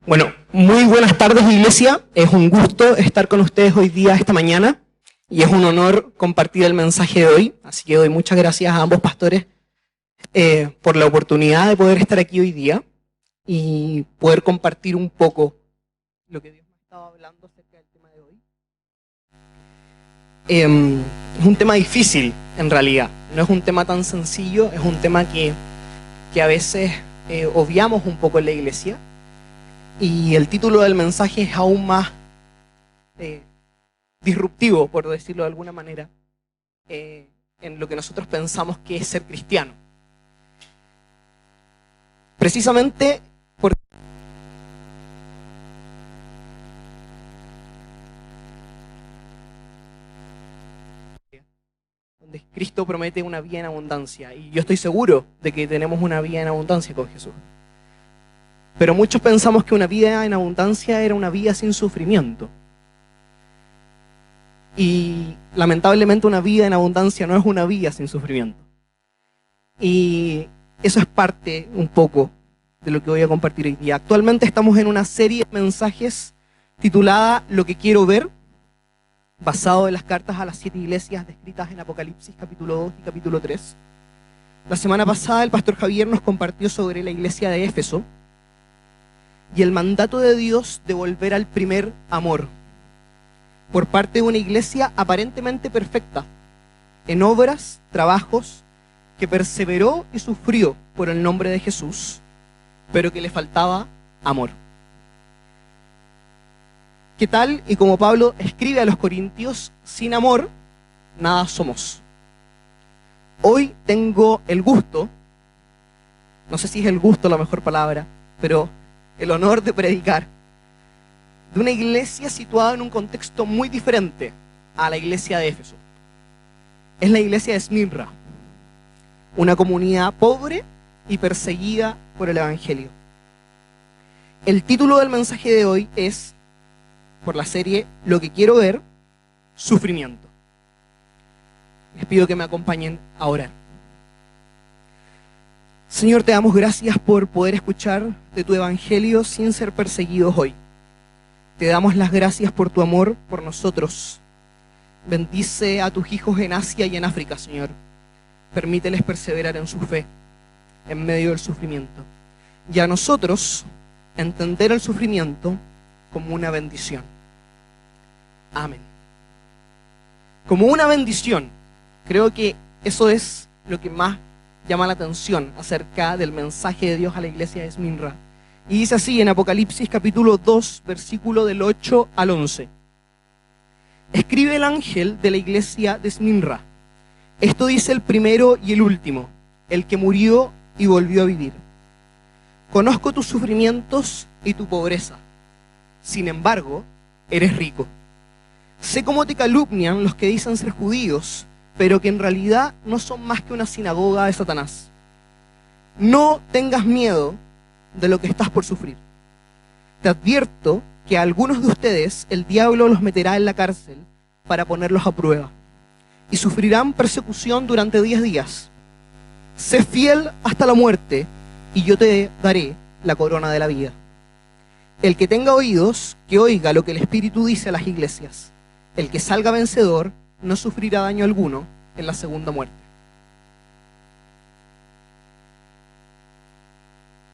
Bueno, muy buenas tardes, Iglesia. Es un gusto estar con ustedes hoy día, esta mañana, y es un honor compartir el mensaje de hoy. Así que doy muchas gracias a ambos pastores por la oportunidad de poder estar aquí hoy día y poder compartir un poco lo que Dios me ha estado hablando acerca del tema de hoy. Es un tema difícil, en realidad. No es un tema tan sencillo, es un tema que a veces obviamos un poco en la Iglesia. Y el título del mensaje es aún más disruptivo, por decirlo de alguna manera, en lo que nosotros pensamos que es ser cristiano. Precisamente porque donde Cristo promete una vida en abundancia, y yo estoy seguro de que tenemos una vida en abundancia con Jesús. Pero muchos pensamos que una vida en abundancia era una vida sin sufrimiento. Y lamentablemente una vida en abundancia no es una vida sin sufrimiento. Y eso es parte un poco de lo que voy a compartir hoy día. Actualmente estamos en una serie de mensajes titulada Lo que quiero ver, basado en las cartas a las 7 iglesias descritas en Apocalipsis capítulo 2 y capítulo 3. La semana pasada el pastor Javier nos compartió sobre la iglesia de Éfeso y el mandato de Dios de volver al primer amor por parte de una iglesia aparentemente perfecta en obras, trabajos, que perseveró y sufrió por el nombre de Jesús, pero que le faltaba amor. ¿Qué tal? Y como Pablo escribe a los Corintios, sin amor, nada somos. Hoy tengo el gusto, no sé si es el gusto la mejor palabra, pero el honor de predicar de una iglesia situada en un contexto muy diferente a la iglesia de Éfeso. Es la iglesia de Esmirna, una comunidad pobre y perseguida por el Evangelio. El título del mensaje de hoy es, por la serie Lo que quiero ver, sufrimiento. Les pido que me acompañen a orar. Señor, te damos gracias por poder escuchar de tu Evangelio sin ser perseguidos hoy. Te damos las gracias por tu amor por nosotros. Bendice a tus hijos en Asia y en África, Señor. Permíteles perseverar en su fe, en medio del sufrimiento. Y a nosotros, entender el sufrimiento como una bendición. Amén. Como una bendición. Creo que eso es lo que más llama la atención acerca del mensaje de Dios a la iglesia de Esmirna. Y dice así en Apocalipsis capítulo 2, versículo del 8 al 11. Escribe el ángel de la iglesia de Esmirna. Esto dice el primero y el último, el que murió y volvió a vivir. Conozco tus sufrimientos y tu pobreza. Sin embargo, eres rico. Sé cómo te calumnian los que dicen ser judíos, pero que en realidad no son más que una sinagoga de Satanás. No tengas miedo de lo que estás por sufrir. Te advierto que a algunos de ustedes el diablo los meterá en la cárcel para ponerlos a prueba, y sufrirán persecución durante 10 días. Sé fiel hasta la muerte, y yo te daré la corona de la vida. El que tenga oídos, que oiga lo que el Espíritu dice a las iglesias. El que salga vencedor no sufrirá daño alguno en la segunda muerte.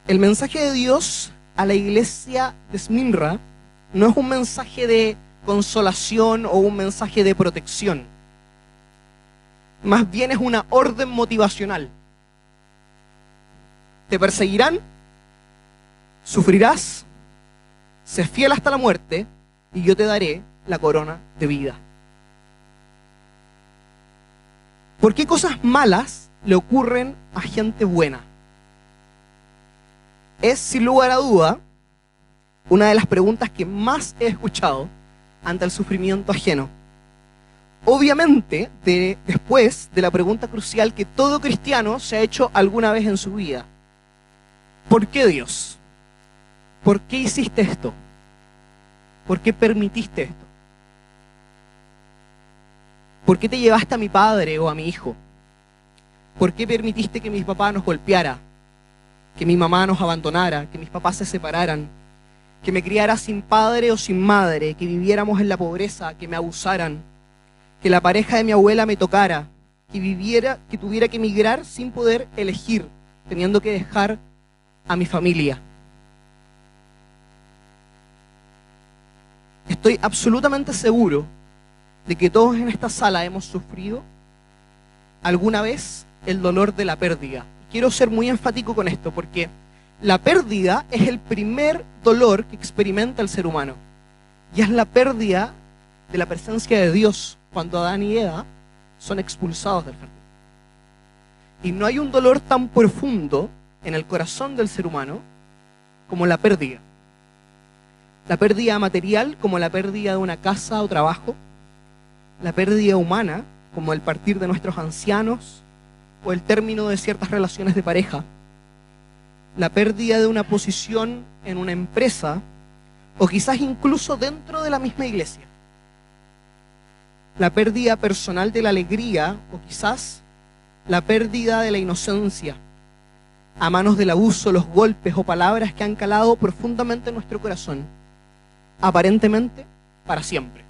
El mensaje de Dios a la iglesia de Esmirna no es un mensaje de consolación o un mensaje de protección. Más bien es una orden motivacional. Te perseguirán, sufrirás, sé fiel hasta la muerte y yo te daré la corona de vida. ¿Por qué cosas malas le ocurren a gente buena? Es, sin lugar a duda, una de las preguntas que más he escuchado ante el sufrimiento ajeno. Obviamente, después de la pregunta crucial que todo cristiano se ha hecho alguna vez en su vida. ¿Por qué, Dios? ¿Por qué hiciste esto? ¿Por qué permitiste esto? ¿Por qué te llevaste a mi padre o a mi hijo? ¿Por qué permitiste que mi papá nos golpeara? Que mi mamá nos abandonara, que mis papás se separaran, que me criara sin padre o sin madre, que viviéramos en la pobreza, que me abusaran, que la pareja de mi abuela me tocara, que tuviera que emigrar sin poder elegir, teniendo que dejar a mi familia. Estoy absolutamente seguro de que todos en esta sala hemos sufrido alguna vez el dolor de la pérdida. Quiero ser muy enfático con esto, porque la pérdida es el primer dolor que experimenta el ser humano. Y es la pérdida de la presencia de Dios cuando Adán y Eva son expulsados del jardín. Y no hay un dolor tan profundo en el corazón del ser humano como la pérdida. La pérdida material, como la pérdida de una casa o trabajo. La pérdida humana, como el partir de nuestros ancianos o el término de ciertas relaciones de pareja. La pérdida de una posición en una empresa o quizás incluso dentro de la misma iglesia. La pérdida personal de la alegría o quizás la pérdida de la inocencia a manos del abuso, los golpes o palabras que han calado profundamente en nuestro corazón, aparentemente para siempre.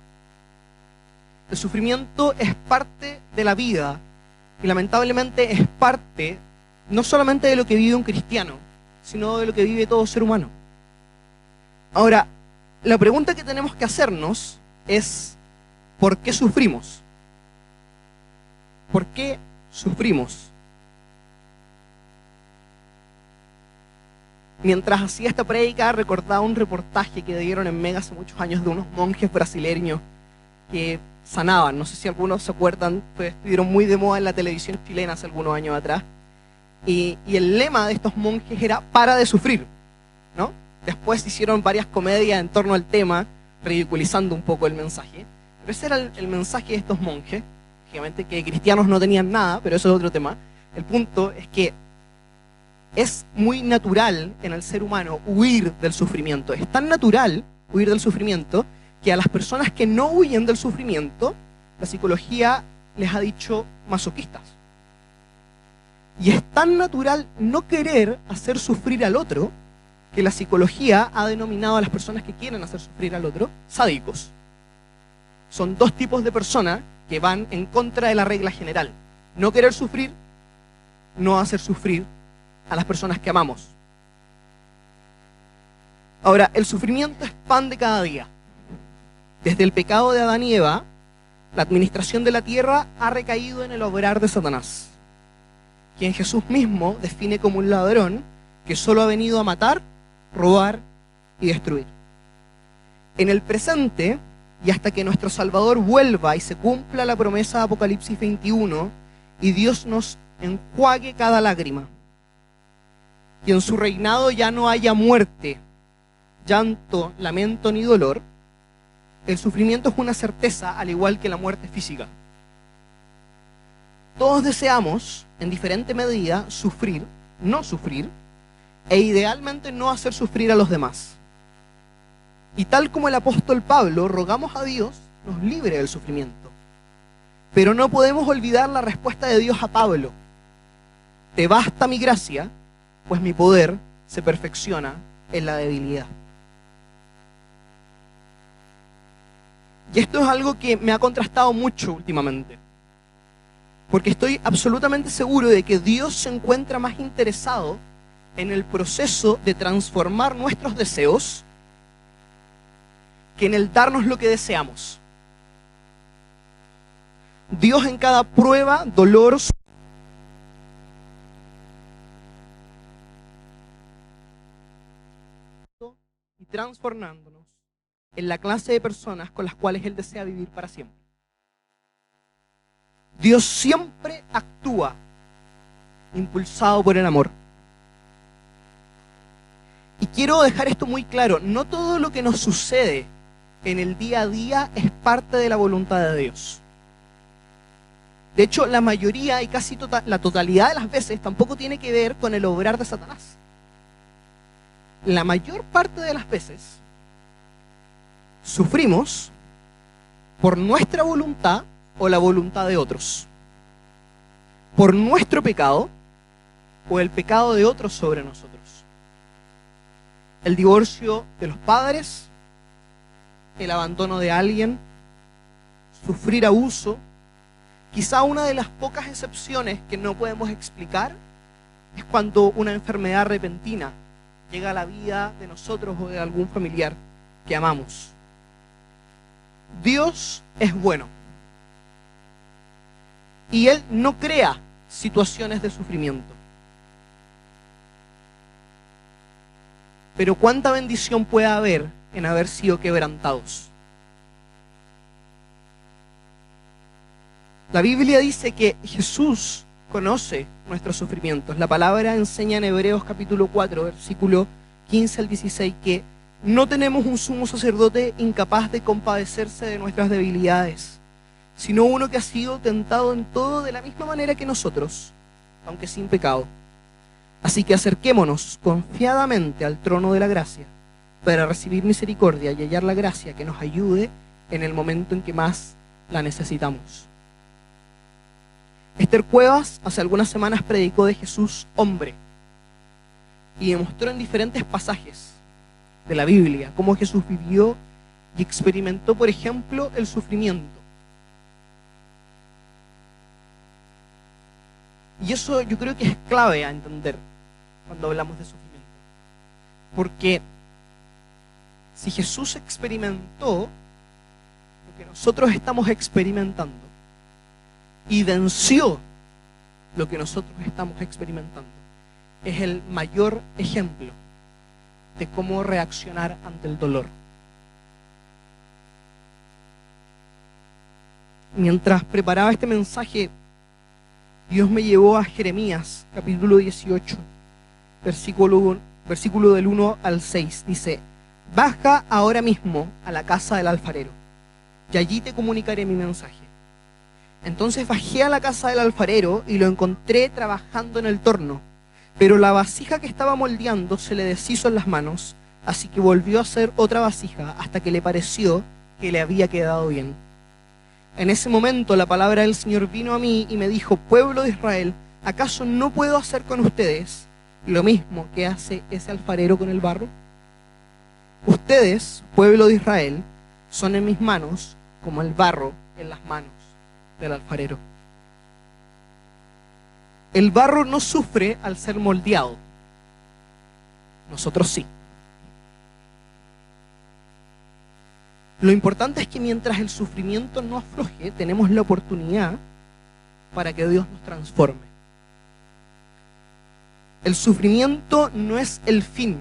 El sufrimiento es parte de la vida y lamentablemente es parte no solamente de lo que vive un cristiano, sino de lo que vive todo ser humano. Ahora, la pregunta que tenemos que hacernos es: ¿por qué sufrimos? ¿Por qué sufrimos? Mientras hacía esta prédica, recordaba un reportaje que dieron en Mega hace muchos años de unos monjes brasileños que sanaban. No sé si algunos se acuerdan, pues estuvieron muy de moda en la televisión chilena hace algunos años atrás. Y el lema de estos monjes era "para de sufrir", ¿no? Después hicieron varias comedias en torno al tema, ridiculizando un poco el mensaje. Pero ese era el mensaje de estos monjes. Lógicamente que cristianos no tenían nada, pero eso es otro tema. El punto es que es muy natural en el ser humano huir del sufrimiento. Es tan natural huir del sufrimiento que a las personas que no huyen del sufrimiento, la psicología les ha dicho masoquistas. Y es tan natural no querer hacer sufrir al otro que la psicología ha denominado a las personas que quieren hacer sufrir al otro sádicos. Son dos tipos de personas que van en contra de la regla general: no querer sufrir, no hacer sufrir a las personas que amamos. Ahora, el sufrimiento es pan de cada día. Desde el pecado de Adán y Eva, la administración de la tierra ha recaído en el obrar de Satanás, quien Jesús mismo define como un ladrón que solo ha venido a matar, robar y destruir. En el presente, y hasta que nuestro Salvador vuelva y se cumpla la promesa de Apocalipsis 21, y Dios nos enjuague cada lágrima, y en su reinado ya no haya muerte, llanto, lamento ni dolor, el sufrimiento es una certeza, al igual que la muerte física. Todos deseamos, en diferente medida, sufrir, no sufrir, e idealmente no hacer sufrir a los demás. Y tal como el apóstol Pablo, rogamos a Dios nos libre del sufrimiento. Pero no podemos olvidar la respuesta de Dios a Pablo: te basta mi gracia, pues mi poder se perfecciona en la debilidad. Y esto es algo que me ha contrastado mucho últimamente, porque estoy absolutamente seguro de que Dios se encuentra más interesado en el proceso de transformar nuestros deseos que en el darnos lo que deseamos. Dios en cada prueba, dolor y transformándonos en la clase de personas con las cuales Él desea vivir para siempre. Dios siempre actúa impulsado por el amor. Y quiero dejar esto muy claro: no todo lo que nos sucede en el día a día es parte de la voluntad de Dios. De hecho, la mayoría y casi la totalidad de las veces tampoco tiene que ver con el obrar de Satanás. La mayor parte de las veces sufrimos por nuestra voluntad o la voluntad de otros, por nuestro pecado o el pecado de otros sobre nosotros. el divorcio de los padres, el abandono de alguien, sufrir abuso. Quizá una de las pocas excepciones que no podemos explicar es cuando una enfermedad repentina llega a la vida de nosotros o de algún familiar que amamos. Dios es bueno y Él no crea situaciones de sufrimiento. Pero cuánta bendición puede haber en haber sido quebrantados. La Biblia dice que Jesús conoce nuestros sufrimientos. La palabra enseña en Hebreos capítulo 4, versículo 15 al 16, que no tenemos un sumo sacerdote incapaz de compadecerse de nuestras debilidades, sino uno que ha sido tentado en todo de la misma manera que nosotros, aunque sin pecado. Así que acerquémonos confiadamente al trono de la gracia para recibir misericordia y hallar la gracia que nos ayude en el momento en que más la necesitamos. Esther Cuevas hace algunas semanas predicó de Jesús hombre y demostró en diferentes pasajes de la Biblia cómo Jesús vivió y experimentó, por ejemplo, el sufrimiento. Y eso yo creo que es clave a entender cuando hablamos de sufrimiento. Porque si Jesús experimentó lo que nosotros estamos experimentando y venció lo que nosotros estamos experimentando, es el mayor ejemplo de cómo reaccionar ante el dolor. Mientras preparaba este mensaje, Dios me llevó a Jeremías, capítulo 18, versículo del 1 al 6. Dice: baja ahora mismo a la casa del alfarero, y allí te comunicaré mi mensaje. Entonces bajé a la casa del alfarero y lo encontré trabajando en el torno, pero la vasija que estaba moldeando se le deshizo en las manos, así que volvió a hacer otra vasija hasta que le pareció que le había quedado bien. En ese momento la palabra del Señor vino a mí y me dijo: pueblo de Israel, ¿acaso no puedo hacer con ustedes lo mismo que hace ese alfarero con el barro? Ustedes, pueblo de Israel, son en mis manos como el barro en las manos del alfarero. El barro no sufre al ser moldeado. Nosotros sí. Lo importante es que mientras el sufrimiento no afloje, tenemos la oportunidad para que Dios nos transforme. El sufrimiento no es el fin,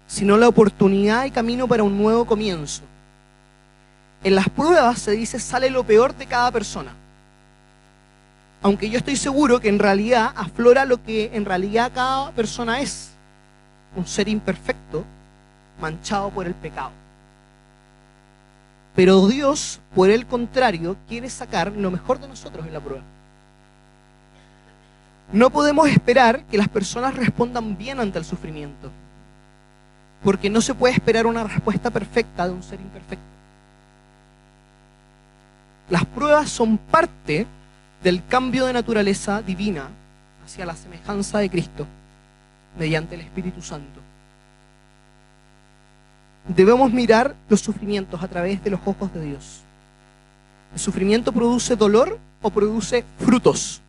sino la oportunidad y camino para un nuevo comienzo. En las pruebas se dice sale lo peor de cada persona. Aunque yo estoy seguro que en realidad aflora lo que en realidad cada persona es: un ser imperfecto, manchado por el pecado. Pero Dios, por el contrario, quiere sacar lo mejor de nosotros en la prueba. No podemos esperar que las personas respondan bien ante el sufrimiento, porque no se puede esperar una respuesta perfecta de un ser imperfecto. Las pruebas son parte del cambio de naturaleza divina hacia la semejanza de Cristo mediante el Espíritu Santo. Debemos mirar los sufrimientos a través de los ojos de Dios. ¿El sufrimiento produce dolor o produce frutos?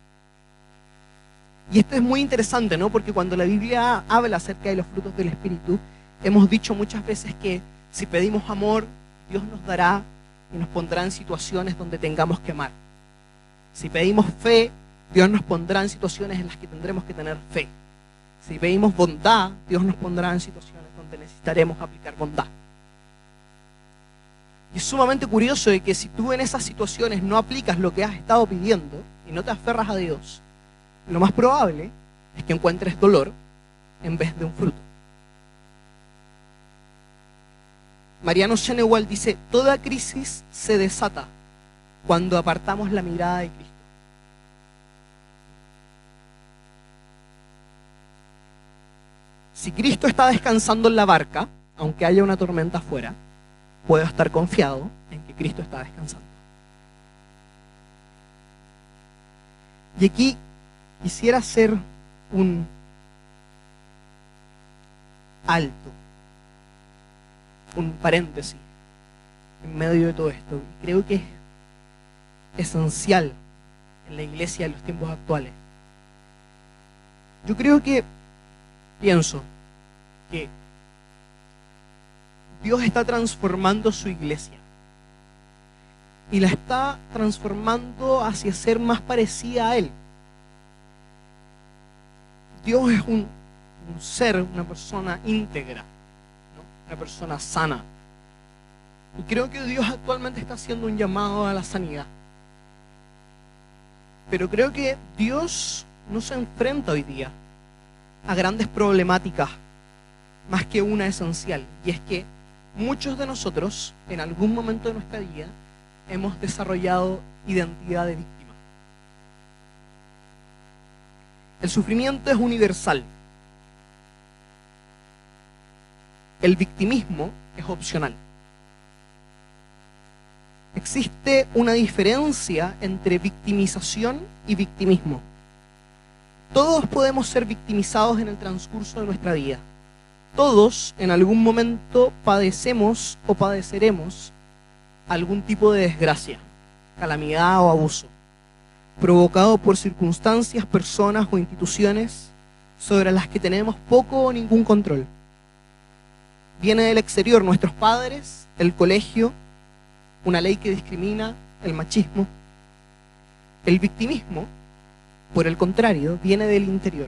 Y esto es muy interesante, ¿no? Porque cuando la Biblia habla acerca de los frutos del Espíritu, hemos dicho muchas veces que si pedimos amor, Dios nos dará y nos pondrá en situaciones donde tengamos que amar. Si pedimos fe, Dios nos pondrá en situaciones en las que tendremos que tener fe. Si pedimos bondad, Dios nos pondrá en situaciones donde necesitaremos aplicar bondad. Y es sumamente curioso de que si tú en esas situaciones no aplicas lo que has estado pidiendo y no te aferras a Dios, lo más probable es que encuentres dolor en vez de un fruto. Mariano Schenewald dice: toda crisis se desata cuando apartamos la mirada de Cristo. Si Cristo está descansando en la barca, aunque haya una tormenta afuera, puedo estar confiado en que Cristo está descansando. Y aquí quisiera hacer alto. Un paréntesis en medio de todo esto. Creo que es esencial en la iglesia de los tiempos actuales. Yo pienso que Dios está transformando su iglesia y la está transformando hacia ser más parecida a Él. Dios es un ser, una persona íntegra, ¿no? Una persona sana. Y creo que Dios actualmente está haciendo un llamado a la sanidad. Pero creo que Dios no se enfrenta hoy día a grandes problemáticas más que una esencial. Y es que muchos de nosotros, en algún momento de nuestra vida, hemos desarrollado identidad de víctima. El sufrimiento es universal. El victimismo es opcional. Existe una diferencia entre victimización y victimismo. Todos podemos ser victimizados en el transcurso de nuestra vida. Todos en algún momento padecemos o padeceremos algún tipo de desgracia, calamidad o abuso, provocado por circunstancias, personas o instituciones sobre las que tenemos poco o ningún control. Viene del exterior, nuestros padres, el colegio, una ley que discrimina, el machismo. El victimismo, por el contrario, viene del interior.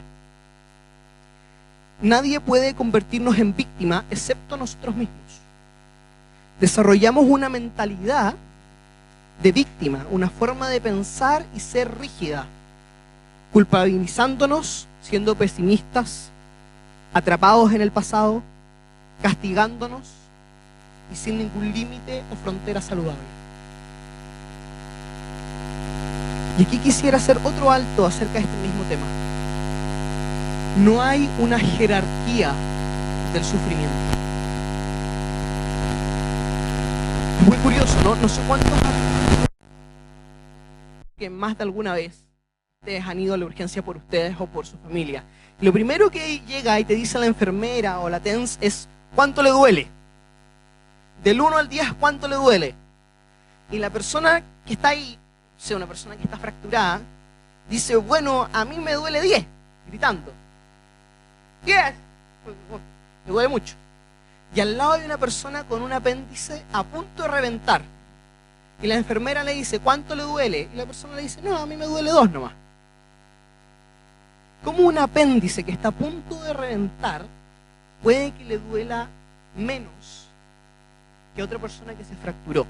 Nadie puede convertirnos en víctima excepto nosotros mismos. Desarrollamos una mentalidad de víctima, una forma de pensar y ser rígida, culpabilizándonos, siendo pesimistas, atrapados en el pasado, castigándonos y sin ningún límite o frontera saludable. Y aquí quisiera hacer otro alto acerca de este mismo tema. No hay una jerarquía del sufrimiento. Es muy curioso, ¿no? No sé cuántos que más de alguna vez ustedes han ido a la urgencia por ustedes o por su familia. Y lo primero que llega y te dice la enfermera o la TENS es ¿cuánto le duele? Del 1 al 10, ¿cuánto le duele? Y la persona que está ahí, o sea, una persona que está fracturada, dice, bueno, a mí me duele 10, gritando. 10, me duele mucho. Y al lado hay una persona con un apéndice a punto de reventar. Y la enfermera le dice, ¿cuánto le duele? Y la persona le dice, no, a mí me duele 2 nomás. ¿Cómo un apéndice que está a punto de reventar puede que le duela menos que otra persona que se fracturó?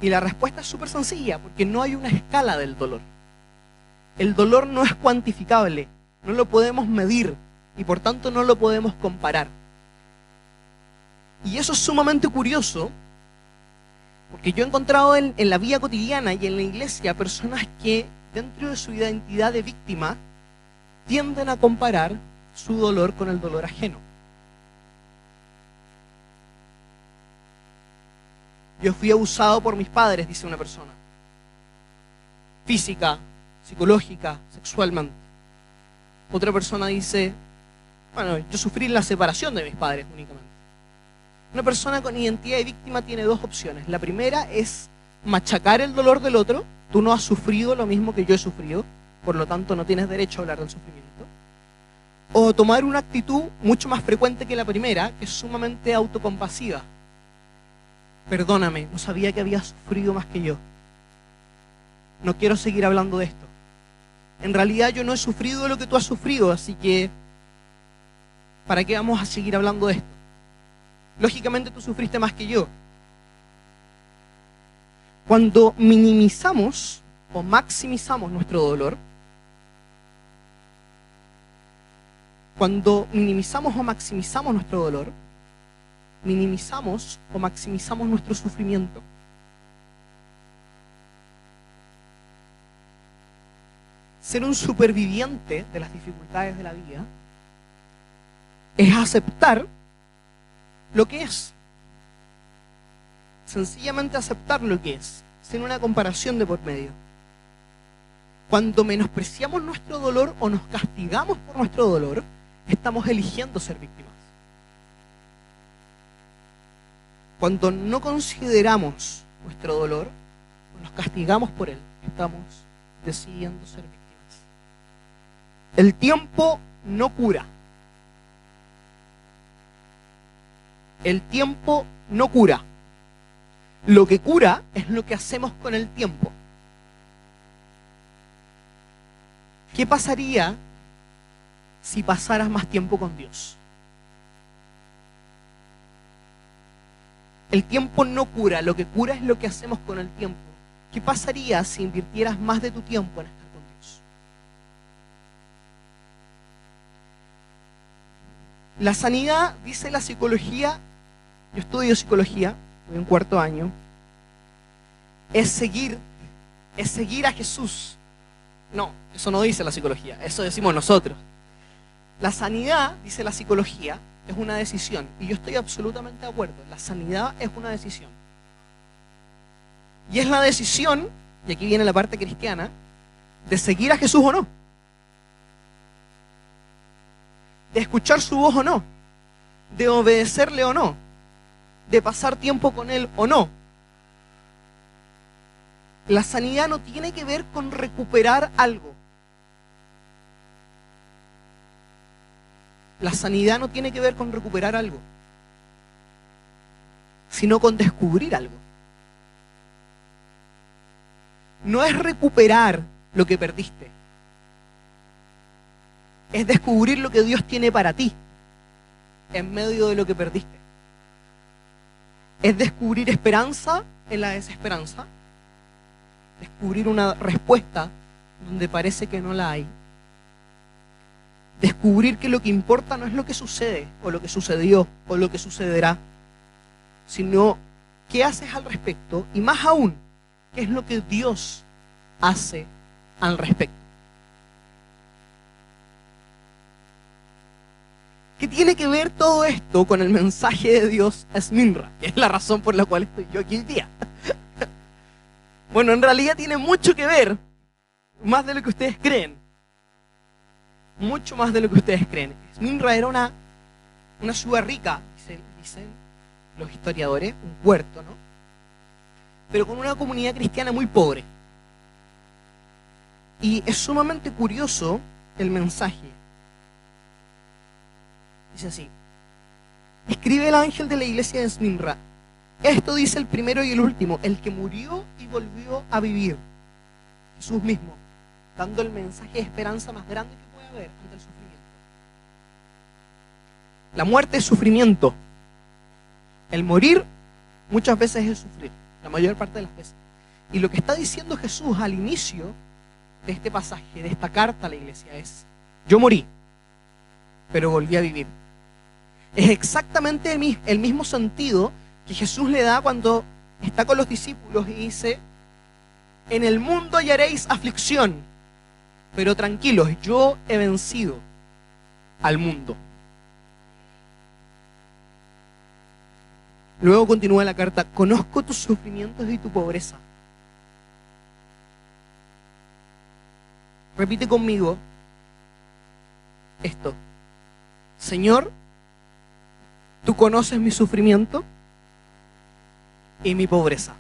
Y la respuesta es súper sencilla, porque no hay una escala del dolor. El dolor no es cuantificable, no lo podemos medir y por tanto no lo podemos comparar. Y eso es sumamente curioso, porque yo he encontrado en la vida cotidiana y en la iglesia personas que dentro de su identidad de víctima tienden a comparar su dolor con el dolor ajeno. Yo fui abusado por mis padres, dice una persona. Física, psicológica, sexualmente. Otra persona dice, bueno, yo sufrí la separación de mis padres únicamente. Una persona con identidad de víctima tiene 2 opciones. La primera es machacar el dolor del otro. Tú no has sufrido lo mismo que yo he sufrido, por lo tanto no tienes derecho a hablar del sufrimiento. O tomar una actitud mucho más frecuente que la primera, que es sumamente autocompasiva. Perdóname, no sabía que habías sufrido más que yo. No quiero seguir hablando de esto. En realidad yo no he sufrido lo que tú has sufrido, así que ¿para qué vamos a seguir hablando de esto? Lógicamente tú sufriste más que yo. Cuando minimizamos o maximizamos nuestro dolor, cuando minimizamos o maximizamos nuestro dolor, minimizamos o maximizamos nuestro sufrimiento. Ser un superviviente de las dificultades de la vida es aceptar lo que es. Sencillamente aceptar lo que es, sin una comparación de por medio. Cuando menospreciamos nuestro dolor o nos castigamos por nuestro dolor, estamos eligiendo ser víctimas. Cuando no consideramos nuestro dolor, nos castigamos por él, estamos decidiendo ser víctimas. El tiempo no cura. El tiempo no cura. Lo que cura es lo que hacemos con el tiempo. ¿Qué pasaría si pasaras más tiempo con Dios? El tiempo no cura, lo que cura es lo que hacemos con el tiempo. ¿Qué pasaría si invirtieras más de tu tiempo en estar con Dios? La sanidad, dice la psicología, yo estudio psicología, voy en cuarto año, es seguir a Jesús. No, eso no dice la psicología, eso decimos nosotros. La sanidad, dice la psicología, es una decisión, y yo estoy absolutamente de acuerdo. La sanidad es una decisión. Y es la decisión, y aquí viene la parte cristiana, de seguir a Jesús o no. De escuchar su voz o no. De obedecerle o no. De pasar tiempo con él o no. La sanidad no tiene que ver con recuperar algo. La sanidad no tiene que ver con recuperar algo, sino con descubrir algo. No es recuperar lo que perdiste, es descubrir lo que Dios tiene para ti en medio de lo que perdiste. Es descubrir esperanza en la desesperanza, descubrir una respuesta donde parece que no la hay. Descubrir que lo que importa no es lo que sucede, o lo que sucedió, o lo que sucederá, sino qué haces al respecto, y más aún, qué es lo que Dios hace al respecto. ¿Qué tiene que ver todo esto con el mensaje de Dios a Esminra? Que es la razón por la cual estoy yo aquí hoy día. Bueno, en realidad tiene mucho que ver, más de lo que ustedes creen. Mucho más de lo que ustedes creen. Esminra era una ciudad rica, dicen los historiadores, un puerto, ¿no? Pero con una comunidad cristiana muy pobre. Y es sumamente curioso el mensaje. Dice así: escribe el ángel de la iglesia de Esminra. Esto dice el primero y el último, el que murió y volvió a vivir. Jesús mismo, dando el mensaje de esperanza más grande que puede haber ante el sufrimiento. La muerte es sufrimiento. El morir muchas veces es sufrir, la mayor parte de las veces. Y lo que está diciendo Jesús al inicio de este pasaje, de esta carta a la iglesia, es: yo morí, pero volví a vivir. Es exactamente el mismo sentido que Jesús le da cuando está con los discípulos y dice: en el mundo hallaréis aflicción, pero tranquilos, yo he vencido al mundo. Luego continúa la carta: conozco tus sufrimientos y tu pobreza. Repite conmigo esto: Señor, tú conoces mi sufrimiento y mi pobreza.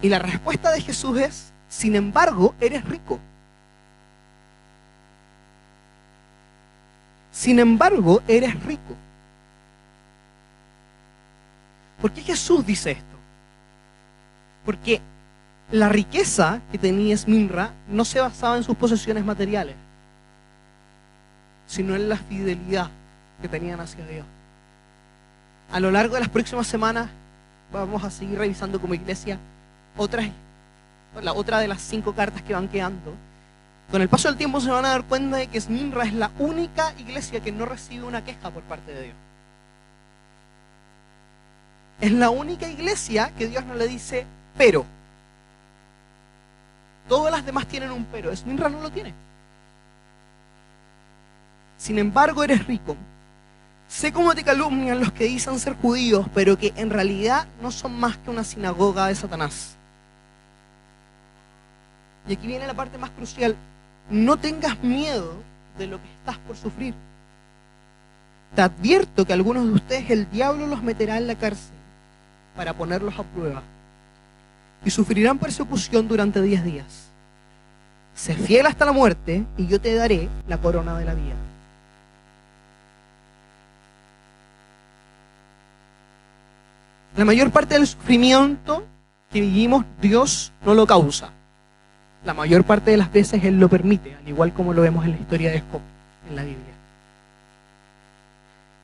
Y la respuesta de Jesús es: sin embargo, eres rico. Sin embargo, eres rico. ¿Por qué Jesús dice esto? Porque la riqueza que tenía Esminra no se basaba en sus posesiones materiales, sino en la fidelidad que tenían hacia Dios. A lo largo de las próximas semanas vamos a seguir revisando como iglesia otra de las 5 cartas que van quedando. Con el paso del tiempo se van a dar cuenta de que Esminra es la única iglesia que no recibe una queja por parte de Dios. Es la única iglesia que Dios no le dice pero. Todas las demás tienen un pero, Esminra no lo tiene. Sin embargo, eres rico. Sé cómo te calumnian los que dicen ser judíos, pero que en realidad no son más que una sinagoga de Satanás. Y aquí viene la parte más crucial: no tengas miedo de lo que estás por sufrir. Te advierto que algunos de ustedes el diablo los meterá en la cárcel para ponerlos a prueba y sufrirán persecución durante 10 días. Sé fiel hasta la muerte y yo te daré la corona de la vida. La mayor parte del sufrimiento que vivimos, Dios no lo causa. La mayor parte de las veces Él lo permite, al igual como lo vemos en la historia de Job en la Biblia.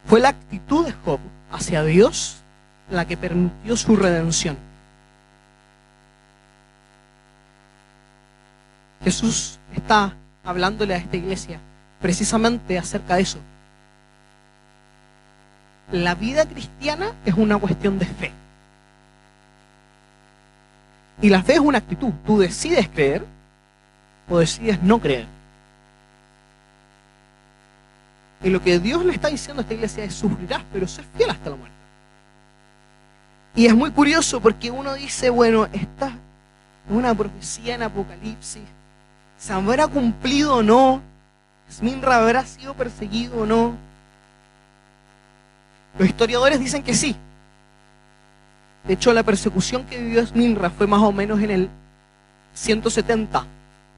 Fue la actitud de Job hacia Dios la que permitió su redención. Jesús está hablándole a esta iglesia precisamente acerca de eso. La vida cristiana es una cuestión de fe. Y la fe es una actitud. Tú decides creer o decides no creer. Y lo que Dios le está diciendo a esta iglesia es: sufrirás, pero sé fiel hasta la muerte. Y es muy curioso porque uno dice, bueno, esta es una profecía en Apocalipsis. ¿Se habrá cumplido o no? ¿Esminra habrá sido perseguido o no? Los historiadores dicen que sí. De hecho, la persecución que vivió Esminra fue más o menos en el 170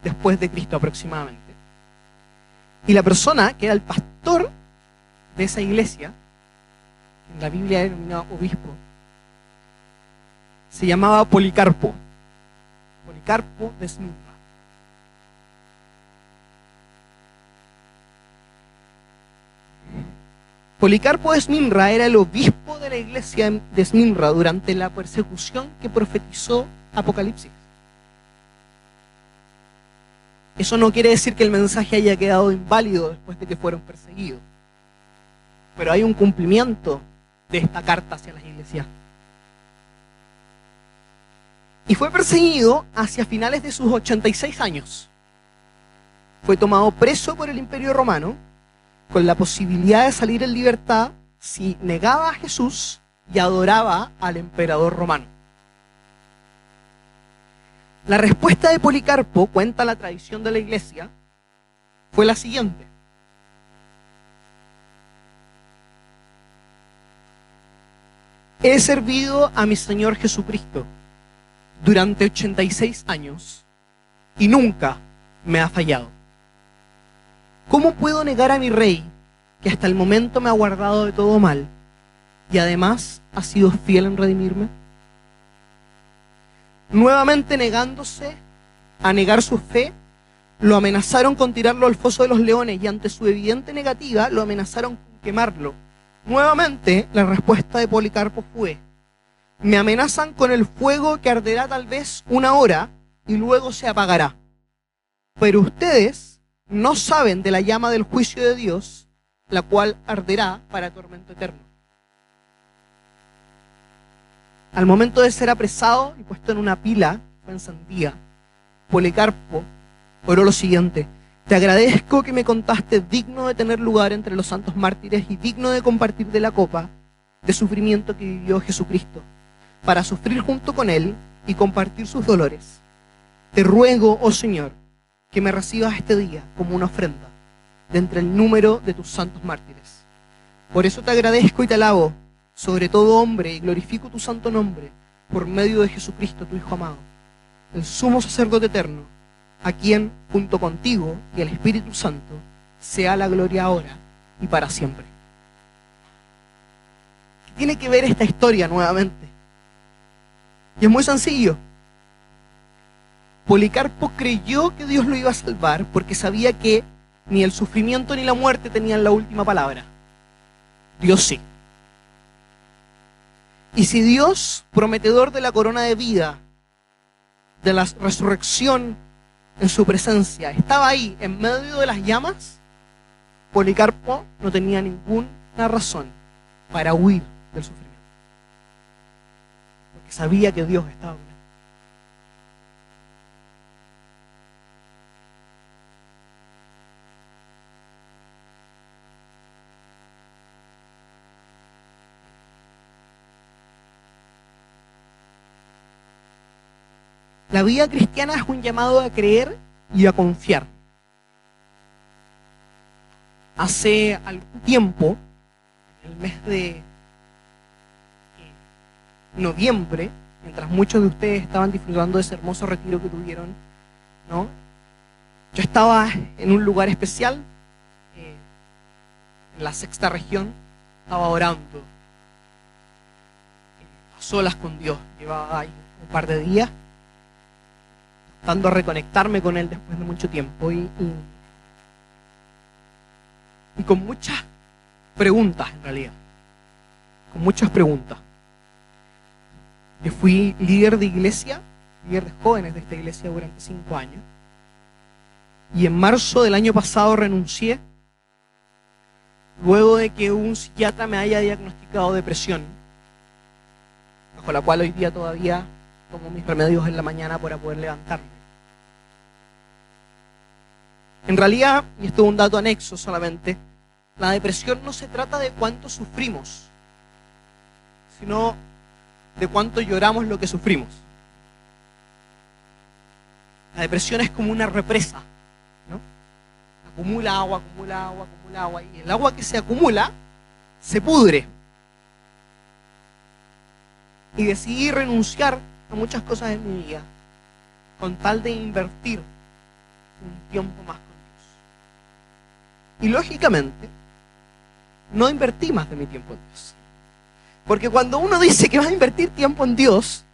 después de Cristo aproximadamente. Y la persona que era el pastor de esa iglesia, en la Biblia denominado obispo, se llamaba Policarpo. Policarpo de Esmirna. Policarpo de Esmirna era el obispo de la iglesia de Esmirna durante la persecución que profetizó Apocalipsis. Eso no quiere decir que el mensaje haya quedado inválido después de que fueron perseguidos. Pero hay un cumplimiento de esta carta hacia las iglesias. Y fue perseguido hacia finales de sus 86 años. Fue tomado preso por el Imperio Romano, con la posibilidad de salir en libertad si negaba a Jesús y adoraba al emperador romano. La respuesta de Policarpo, cuenta la tradición de la iglesia, fue la siguiente: he servido a mi Señor Jesucristo durante 86 años y nunca me ha fallado. ¿Cómo puedo negar a mi rey, que hasta el momento me ha guardado de todo mal y además ha sido fiel en redimirme? Nuevamente negándose a negar su fe, lo amenazaron con tirarlo al foso de los leones y ante su evidente negativa lo amenazaron con quemarlo. Nuevamente la respuesta de Policarpo fue: me amenazan con el fuego que arderá tal vez 1 hora y luego se apagará. Pero ustedes no saben de la llama del juicio de Dios, la cual arderá para tormento eterno. Al momento de ser apresado y puesto en una pila, fue encendida, Policarpo oró lo siguiente: te agradezco que me contaste digno de tener lugar entre los santos mártires y digno de compartir de la copa de sufrimiento que vivió Jesucristo, para sufrir junto con Él y compartir sus dolores. Te ruego, oh Señor, que me recibas este día como una ofrenda de entre el número de tus santos mártires. Por eso te agradezco y te alabo sobre todo hombre y glorifico tu santo nombre por medio de Jesucristo, tu Hijo amado, el sumo sacerdote eterno, a quien, junto contigo y el Espíritu Santo, sea la gloria ahora y para siempre. ¿Qué tiene que ver esta historia nuevamente? Y es muy sencillo. Policarpo creyó que Dios lo iba a salvar porque sabía que ni el sufrimiento ni la muerte tenían la última palabra. Dios sí. Y si Dios, prometedor de la corona de vida, de la resurrección en su presencia, estaba ahí en medio de las llamas, Policarpo no tenía ninguna razón para huir del sufrimiento, porque sabía que Dios estaba con él. La vida cristiana es un llamado a creer y a confiar. Hace algún tiempo el mes de noviembre, mientras muchos de ustedes estaban disfrutando de ese hermoso retiro que tuvieron, ¿no? Yo estaba en un lugar especial, en la sexta región, estaba orando, a solas con Dios. Llevaba ahí un par de días, tratando de reconectarme con Él después de mucho tiempo y con muchas preguntas en realidad, con muchas preguntas. Yo fui líder de iglesia, líder de jóvenes de esta iglesia durante 5 años, y en marzo del año pasado renuncié, luego de que un psiquiatra me haya diagnosticado depresión, bajo la cual hoy día todavía tomo mis remedios en la mañana para poder levantarme. En realidad, y esto es un dato anexo solamente, la depresión no se trata de cuánto sufrimos, sino de cuánto lloramos lo que sufrimos. La depresión es como una represa, ¿no? Acumula agua, acumula agua, acumula agua, y el agua que se acumula se pudre. Y decidí renunciar a muchas cosas en mi vida con tal de invertir un tiempo más con Dios. Y lógicamente, no invertí más de mi tiempo en Dios. Porque cuando uno dice que va a invertir tiempo en Dios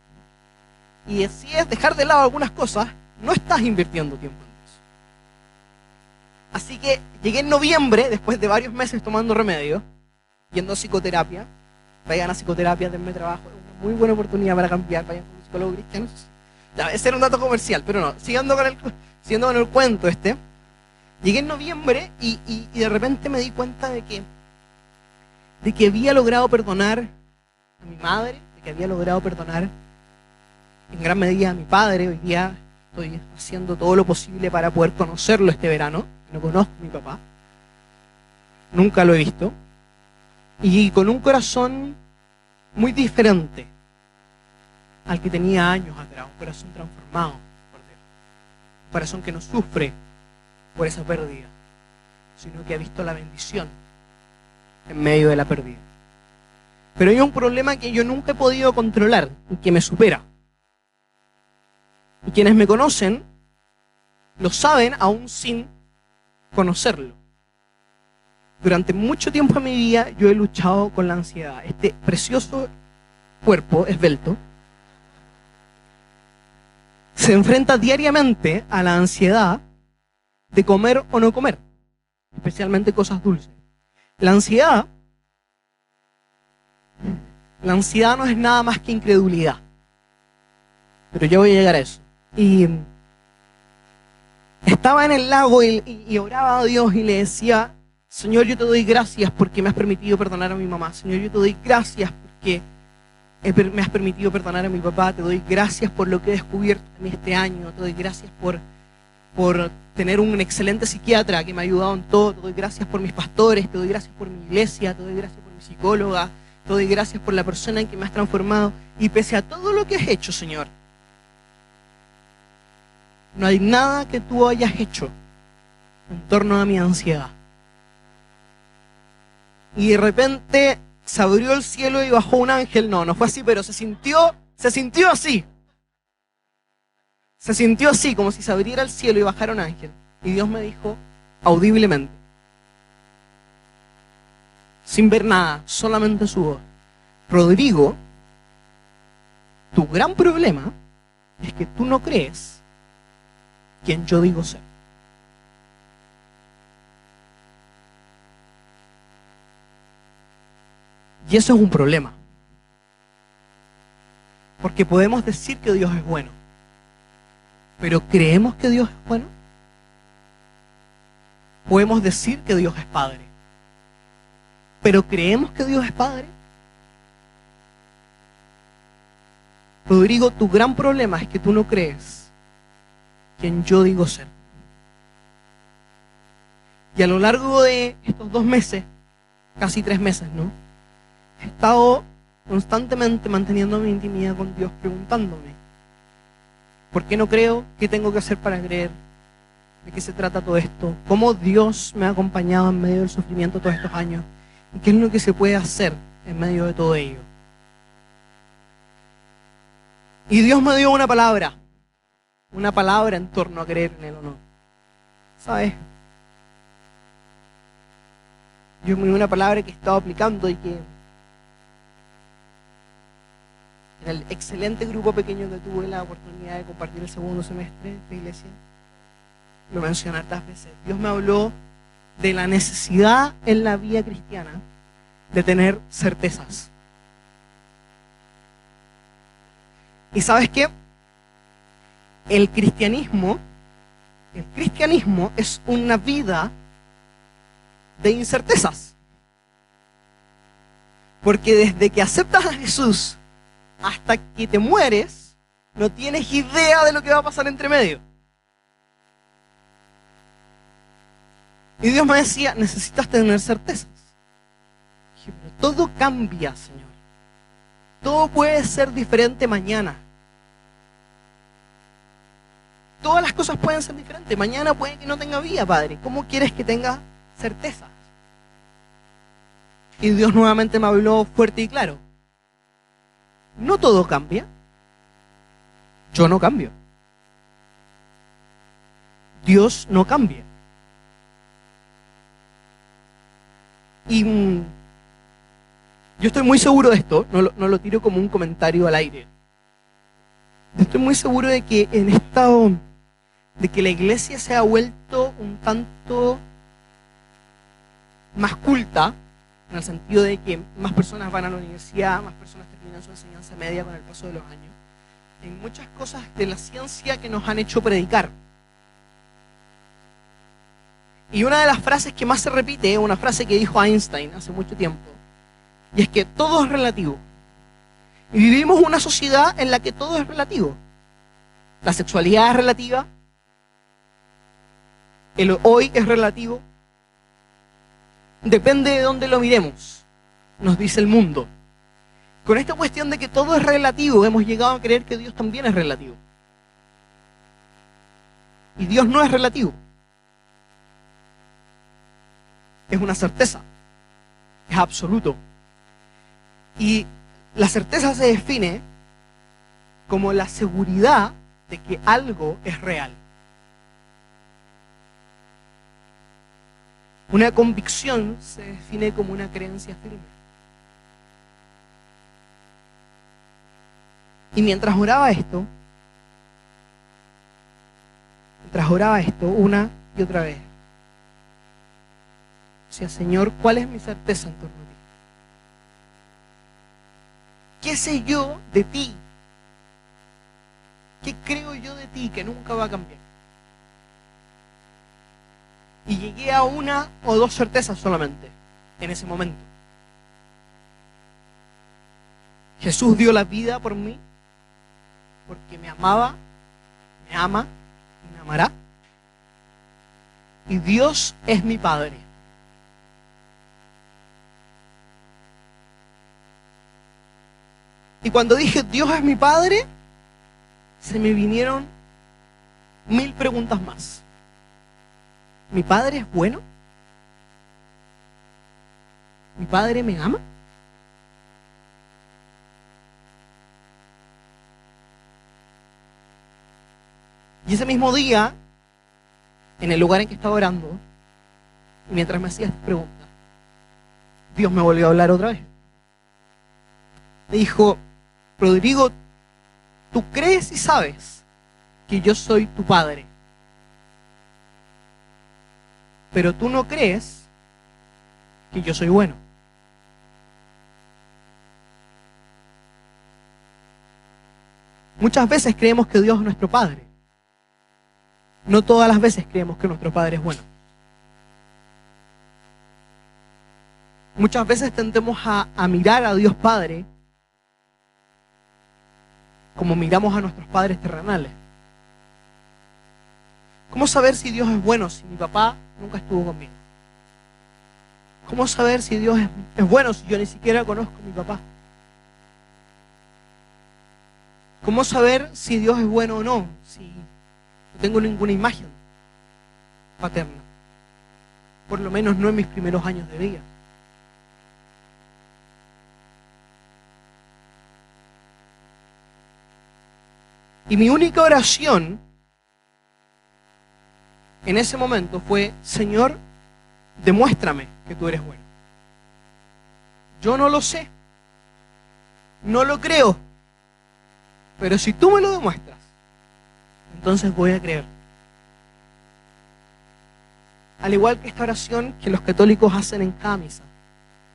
y decides dejar de lado algunas cosas, no estás invirtiendo tiempo en Dios. Así que llegué en noviembre, después de varios meses tomando remedio, yendo a psicoterapia. Vayan a psicoterapia, denme trabajo, es una muy buena oportunidad para cambiar, vayan con un psicólogo cristiano. Ya, ese era un dato comercial, pero no, siguiendo con el cuento este. Llegué en noviembre y de repente me di cuenta de que había logrado perdonar a mi madre, de que había logrado perdonar en gran medida a mi padre. Hoy día estoy haciendo todo lo posible para poder conocerlo este verano. No conozco a mi papá, nunca lo he visto, y con un corazón muy diferente al que tenía años atrás, un corazón transformado por Dios, un corazón que no sufre por esa pérdida, sino que ha visto la bendición en medio de la pérdida. Pero hay un problema que yo nunca he podido controlar y que me supera. Y quienes me conocen lo saben aún sin conocerlo. Durante mucho tiempo en mi vida yo he luchado con la ansiedad. Este precioso cuerpo esbelto se enfrenta diariamente a la ansiedad de comer o no comer, especialmente cosas dulces. La ansiedad no es nada más que incredulidad. Pero yo voy a llegar a eso. Y estaba en el lago y oraba a Dios y le decía: Señor, yo te doy gracias porque me has permitido perdonar a mi mamá. Señor, yo te doy gracias porque me has permitido perdonar a mi papá. Te doy gracias por lo que he descubierto en este año. Te doy gracias por tener un excelente psiquiatra que me ha ayudado en todo. Te doy gracias por mis pastores. Te doy gracias por mi iglesia. Te doy gracias por mi psicóloga. Te doy gracias por la persona en que me has transformado. Y pese a todo lo que has hecho, Señor, no hay nada que tú hayas hecho en torno a mi ansiedad. Y de repente se abrió el cielo y bajó un ángel. No fue así, pero se sintió así. Se sintió así, como si se abriera el cielo y bajara un ángel. Y Dios me dijo audiblemente, sin ver nada, solamente su voz: Rodrigo, tu gran problema es que tú no crees quien yo digo ser. Y eso es un problema. Porque podemos decir que Dios es bueno, pero ¿creemos que Dios es bueno? Podemos decir que Dios es Padre, pero ¿creemos que Dios es Padre? Rodrigo, tu gran problema es que tú no crees quien yo digo ser. Y a lo largo de estos 2 meses, casi 3 meses, ¿no?, he estado constantemente manteniendo mi intimidad con Dios, preguntándome: ¿por qué no creo? ¿Qué tengo que hacer para creer? ¿De qué se trata todo esto? ¿Cómo Dios me ha acompañado en medio del sufrimiento todos estos años? ¿Y qué es lo que se puede hacer en medio de todo ello? Y Dios me dio una palabra en torno a creer en Él o no. ¿Sabes? Dios me dio una palabra que he estado aplicando y que en el excelente grupo pequeño que tuve la oportunidad de compartir el segundo semestre de la iglesia, lo mencioné hartas veces. Dios me habló de la necesidad en la vida cristiana de tener certezas. ¿Y sabes qué? El cristianismo es una vida de incertezas. Porque desde que aceptas a Jesús hasta que te mueres, no tienes idea de lo que va a pasar entre medio. Y Dios me decía, necesitas tener certezas. Dije, pero todo cambia, Señor. Todo puede ser diferente mañana. Todas las cosas pueden ser diferentes. Mañana puede que no tenga vida, Padre. ¿Cómo quieres que tenga certeza? Y Dios nuevamente me habló fuerte y claro. No todo cambia. Yo no cambio. Dios no cambia. Y yo estoy muy seguro de esto, no lo tiro como un comentario al aire. Estoy muy seguro de que de que la iglesia se ha vuelto un tanto más culta, en el sentido de que más personas van a la universidad, más personas terminan su enseñanza media con el paso de los años, en muchas cosas de la ciencia que nos han hecho predicar. Y una de las frases que más se repite es una frase que dijo Einstein hace mucho tiempo, y es que todo es relativo. Y vivimos una sociedad en la que todo es relativo. La sexualidad es relativa, el hoy es relativo, depende de dónde lo miremos, nos dice el mundo. Con esta cuestión de que todo es relativo, hemos llegado a creer que Dios también es relativo. Y Dios no es relativo. Es una certeza, es absoluto. Y la certeza se define como la seguridad de que algo es real. Una convicción se define como una creencia firme. Y mientras oraba esto una y otra vez, decía, Señor, ¿cuál es mi certeza en torno a ti? ¿Qué sé yo de ti? ¿Qué creo yo de ti que nunca va a cambiar? Y llegué a una o dos certezas solamente en ese momento. Jesús dio la vida por mí porque me amaba, me ama y me amará. Y Dios es mi Padre. Y cuando dije Dios es mi Padre, se me vinieron 1000 preguntas más. ¿Mi Padre es bueno? ¿Mi Padre me ama? Y ese mismo día, en el lugar en que estaba orando, y mientras me hacía esta pregunta, Dios me volvió a hablar otra vez. Me dijo, Rodrigo, tú crees y sabes que yo soy tu Padre, pero tú no crees que yo soy bueno. Muchas veces creemos que Dios es nuestro Padre. No todas las veces creemos que nuestro Padre es bueno. Muchas veces tendemos a mirar a Dios Padre como miramos a nuestros padres terrenales. ¿Cómo saber si Dios es bueno si mi papá nunca estuvo conmigo? ¿Cómo saber si Dios es bueno si yo ni siquiera conozco a mi papá? ¿Cómo saber si Dios es bueno o no si no tengo ninguna imagen paterna? Por lo menos no en mis primeros años de vida. Y mi única oración en ese momento fue: Señor, demuéstrame que tú eres bueno. Yo no lo sé, no lo creo, pero si tú me lo demuestras, entonces voy a creer. Al igual que esta oración que los católicos hacen en cada misa: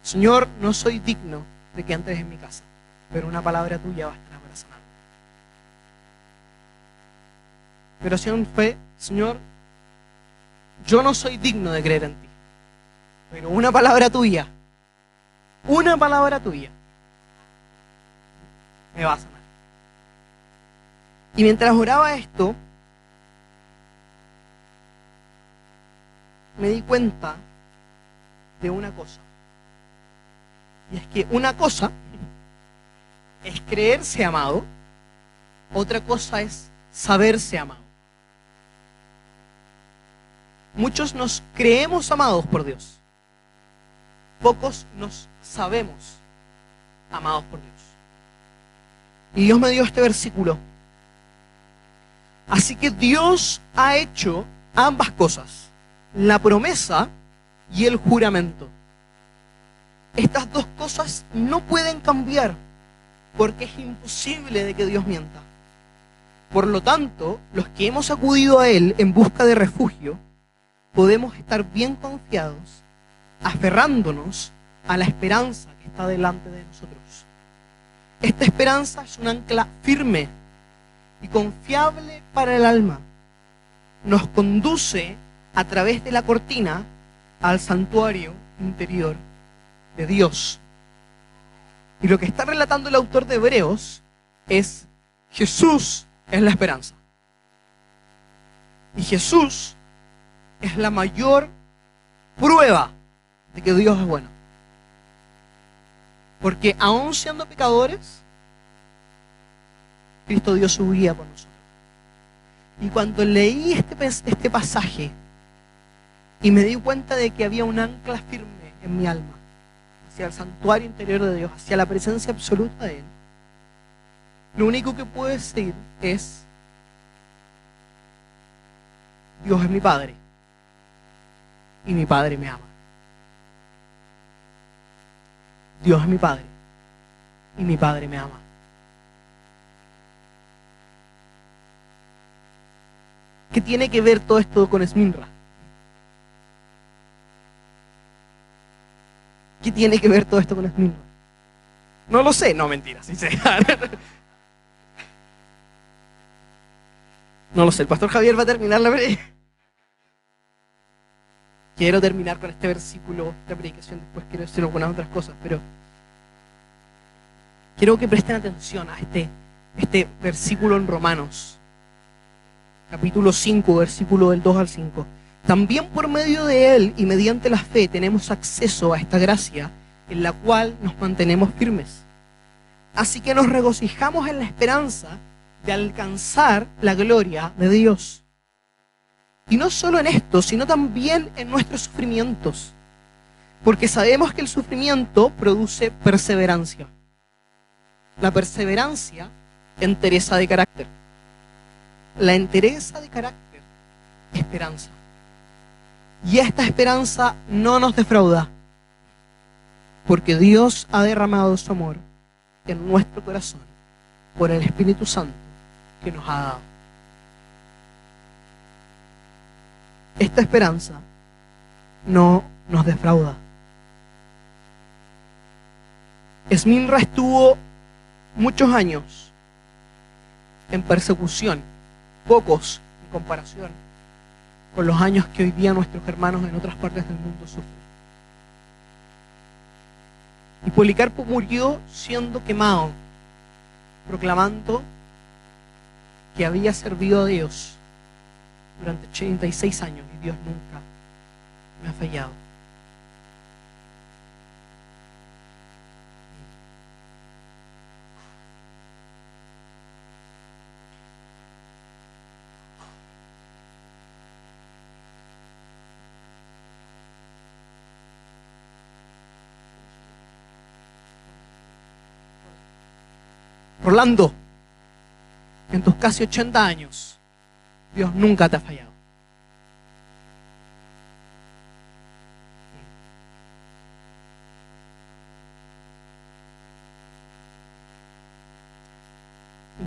Señor, no soy digno de que entres en mi casa, pero una palabra tuya bastará para sanarme. Mi oración fue: Señor, yo no soy digno de creer en ti, pero una palabra tuya me va a sanar. Y mientras oraba esto, me di cuenta de una cosa. Y es que una cosa es creerse amado, otra cosa es saberse amado. Muchos nos creemos amados por Dios. Pocos nos sabemos amados por Dios. Y Dios me dio este versículo. Así que Dios ha hecho ambas cosas: la promesa y el juramento. Estas dos cosas no pueden cambiar, porque es imposible de que Dios mienta. Por lo tanto, los que hemos acudido a Él en busca de refugio, podemos estar bien confiados, aferrándonos a la esperanza que está delante de nosotros. Esta esperanza es un ancla firme y confiable para el alma. Nos conduce a través de la cortina al santuario interior de Dios. Y lo que está relatando el autor de Hebreos es: Jesús es la esperanza. Y Jesús es la mayor prueba de que Dios es bueno. Porque aún siendo pecadores, Cristo dio su vida por nosotros. Y cuando leí este pasaje y me di cuenta de que había un ancla firme en mi alma hacia el santuario interior de Dios, hacia la presencia absoluta de Él, lo único que puedo decir es: Dios es mi Padre y mi Padre me ama. Dios es mi Padre y mi Padre me ama. ¿Qué tiene que ver todo esto con Esminra? ¿Qué tiene que ver todo esto con Esminra? No lo sé, no, mentira, sí sé. No lo sé, el pastor Javier va a terminar la predicación. Quiero terminar con este versículo de predicación, después quiero decir algunas otras cosas, pero quiero que presten atención a este versículo en Romanos, capítulo 5, versículo del 2 al 5. También por medio de Él y mediante la fe tenemos acceso a esta gracia en la cual nos mantenemos firmes. Así que nos regocijamos en la esperanza de alcanzar la gloria de Dios. Y no solo en esto, sino también en nuestros sufrimientos, porque sabemos que el sufrimiento produce perseverancia. La perseverancia, entereza de carácter. La entereza de carácter, esperanza. Y esta esperanza no nos defrauda, porque Dios ha derramado su amor en nuestro corazón por el Espíritu Santo que nos ha dado. Esta esperanza no nos defrauda. Esminra estuvo muchos años en persecución, pocos en comparación con los años que hoy día nuestros hermanos en otras partes del mundo sufren. Y Policarpo murió siendo quemado, proclamando que había servido a Dios durante 86 años y Dios nunca me ha fallado. Rolando, en tus casi 80 años, Dios nunca te ha fallado.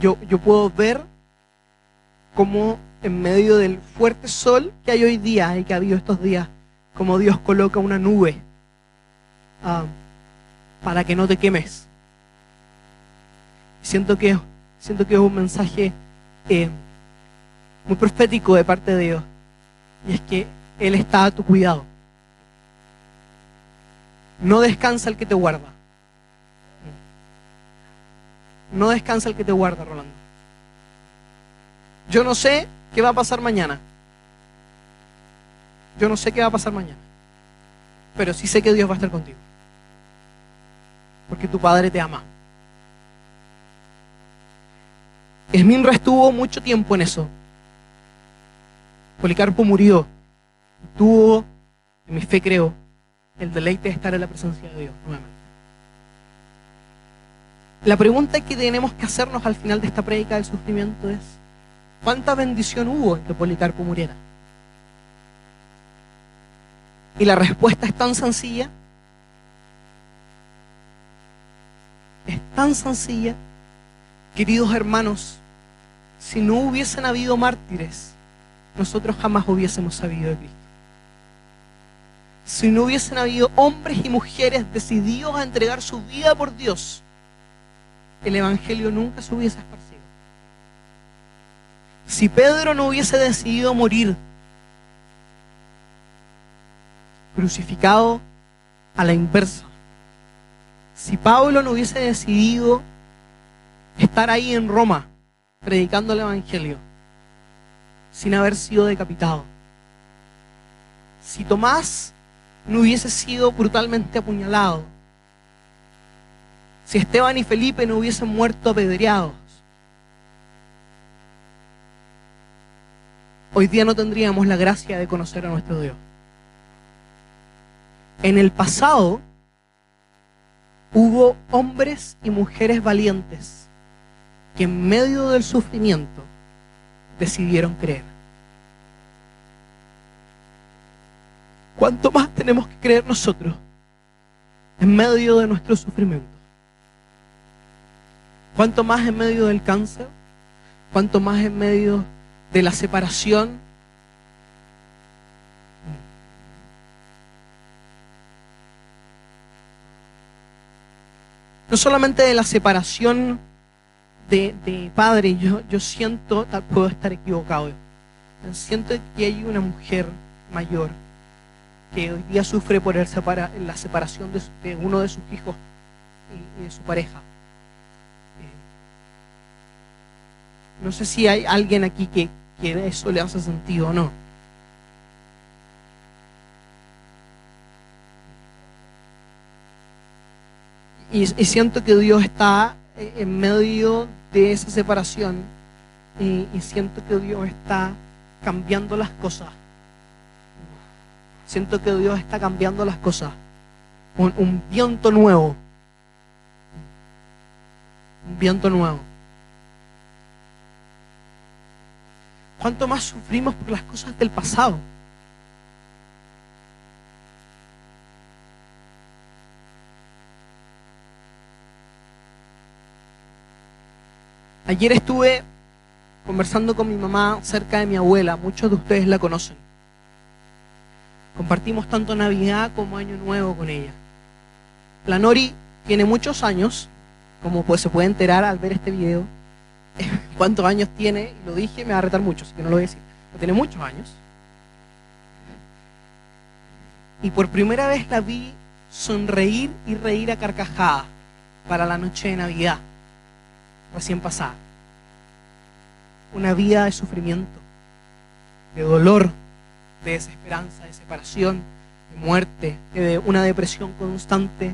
Yo puedo ver cómo en medio del fuerte sol que hay hoy día y que ha habido estos días, cómo Dios coloca una nube para que no te quemes. Siento que es un mensaje muy profético de parte de Dios, y es que Él está a tu cuidado. No descansa el que te guarda. No descansa el que te guarda, Rolando. Yo no sé qué va a pasar mañana. Yo no sé qué va a pasar mañana. Pero sí sé que Dios va a estar contigo. Porque tu Padre te ama. Esminra estuvo mucho tiempo en eso. Policarpo murió. Tuvo, en mi fe creo, el deleite de estar en la presencia de Dios nuevamente. La pregunta que tenemos que hacernos al final de esta prédica del sufrimiento es: ¿cuánta bendición hubo en que Policarpo muriera? Y la respuesta es tan sencilla. Es tan sencilla. Queridos hermanos, si no hubiesen habido mártires, nosotros jamás hubiésemos sabido de Cristo. Si no hubiesen habido hombres y mujeres decididos a entregar su vida por Dios, el Evangelio nunca se hubiese esparcido. Si Pedro no hubiese decidido morir crucificado a la inversa, si Pablo no hubiese decidido estar ahí en Roma predicando el Evangelio sin haber sido decapitado, si Tomás no hubiese sido brutalmente apuñalado, si Esteban y Felipe no hubiesen muerto apedreados, hoy día no tendríamos la gracia de conocer a nuestro Dios. En el pasado hubo hombres y mujeres valientes que en medio del sufrimiento decidieron creer. ¿Cuánto más tenemos que creer nosotros en medio de nuestro sufrimiento? ¿Cuánto más en medio del cáncer? ¿Cuánto más en medio de la separación? No solamente de la separación de padre, yo siento, puedo estar equivocado, siento que hay una mujer mayor que hoy día sufre por la separación de uno de sus hijos y de su pareja. No sé si hay alguien aquí que eso le hace sentido o no. Y siento que Dios está en medio de esa separación, y siento que Dios está cambiando las cosas. Siento que Dios está cambiando las cosas. Un viento nuevo. Un viento nuevo. ¿Cuánto más sufrimos por las cosas del pasado? Ayer estuve conversando con mi mamá cerca de mi abuela. Muchos de ustedes la conocen. Compartimos tanto Navidad como Año Nuevo con ella. La Nori tiene muchos años, como pues se puede enterar al ver este video. ¿Cuántos años tiene? Lo dije, me va a retar mucho, así que no lo voy a decir. Pero tiene muchos años. Y por primera vez la vi sonreír y reír a carcajadas para la noche de Navidad recién pasada. Una vida de sufrimiento, de dolor, de desesperanza, de separación, de muerte, de una depresión constante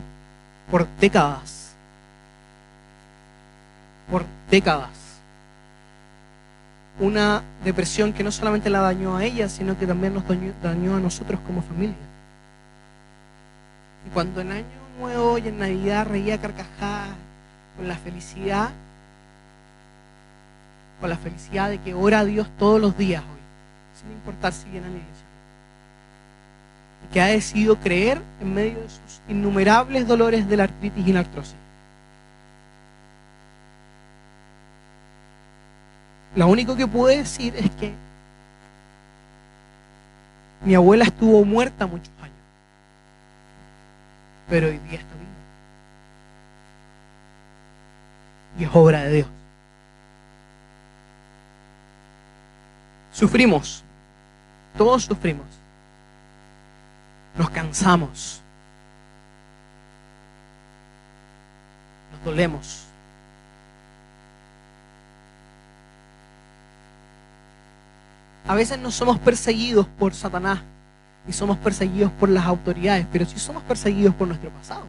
por décadas. Por décadas. Una depresión que no solamente la dañó a ella, sino que también nos dañó a nosotros como familia. Y cuando en Año Nuevo y en Navidad reía carcajadas con la felicidad, con la felicidad de que ora a Dios todos los días hoy, sin importar si viene a la iglesia, y que ha decidido creer en medio de sus innumerables dolores de la artritis y la artrosis. Lo único que puedo decir es que mi abuela estuvo muerta muchos años, pero hoy día está viva. Y es obra de Dios. Sufrimos, todos sufrimos. Nos cansamos. Nos dolemos. A veces no somos perseguidos por Satanás, ni somos perseguidos por las autoridades, pero sí somos perseguidos por nuestro pasado.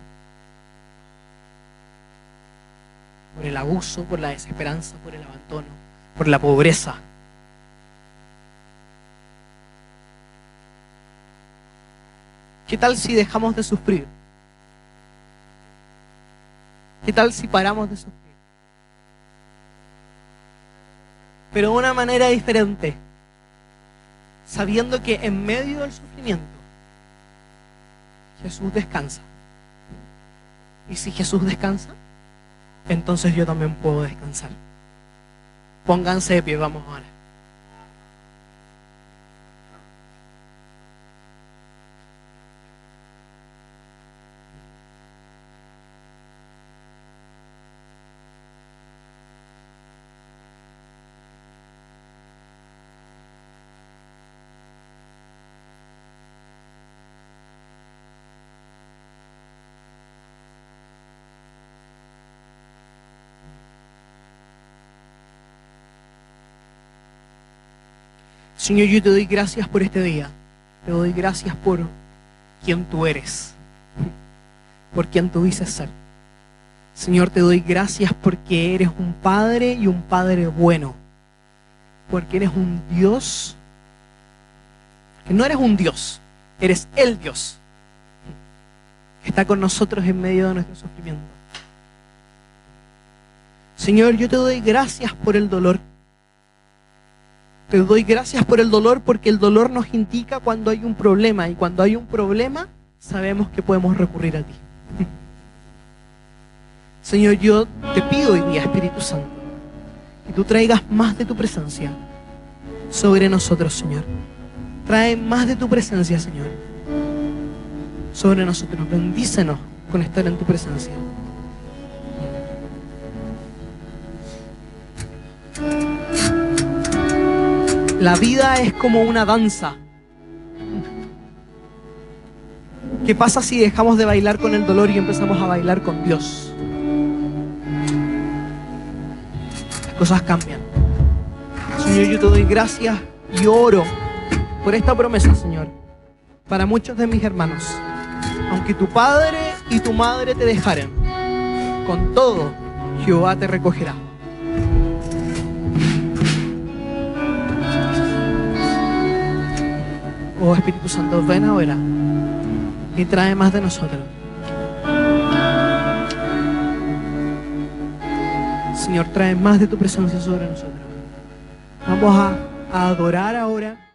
Por el abuso, por la desesperanza, por el abandono, por la pobreza. ¿Qué tal si dejamos de sufrir? ¿Qué tal si paramos de sufrir? Pero de una manera diferente, sabiendo que en medio del sufrimiento Jesús descansa. Y si Jesús descansa, entonces yo también puedo descansar. Pónganse de pie, vamos ahora. Señor, yo te doy gracias por este día. Te doy gracias por quien tú eres, por quien tú dices ser. Señor, te doy gracias porque eres un Padre y un Padre bueno. Porque eres un Dios, que no eres un Dios, eres el Dios, que está con nosotros en medio de nuestro sufrimiento. Señor, yo te doy gracias por el dolor. Te doy gracias por el dolor porque el dolor nos indica cuando hay un problema, y cuando hay un problema sabemos que podemos recurrir a ti. Señor, yo te pido hoy día, Espíritu Santo, que tú traigas más de tu presencia sobre nosotros, Señor. Trae más de tu presencia, Señor, sobre nosotros. Bendícenos con estar en tu presencia. La vida es como una danza. ¿Qué pasa si dejamos de bailar con el dolor y empezamos a bailar con Dios? Las cosas cambian. Señor, yo te doy gracias y oro por esta promesa, Señor, para muchos de mis hermanos. Aunque tu padre y tu madre te dejaren, con todo Jehová te recogerá. Oh Espíritu Santo, ven ahora y trae más de nosotros. Señor, trae más de tu presencia sobre nosotros. Vamos a adorar ahora.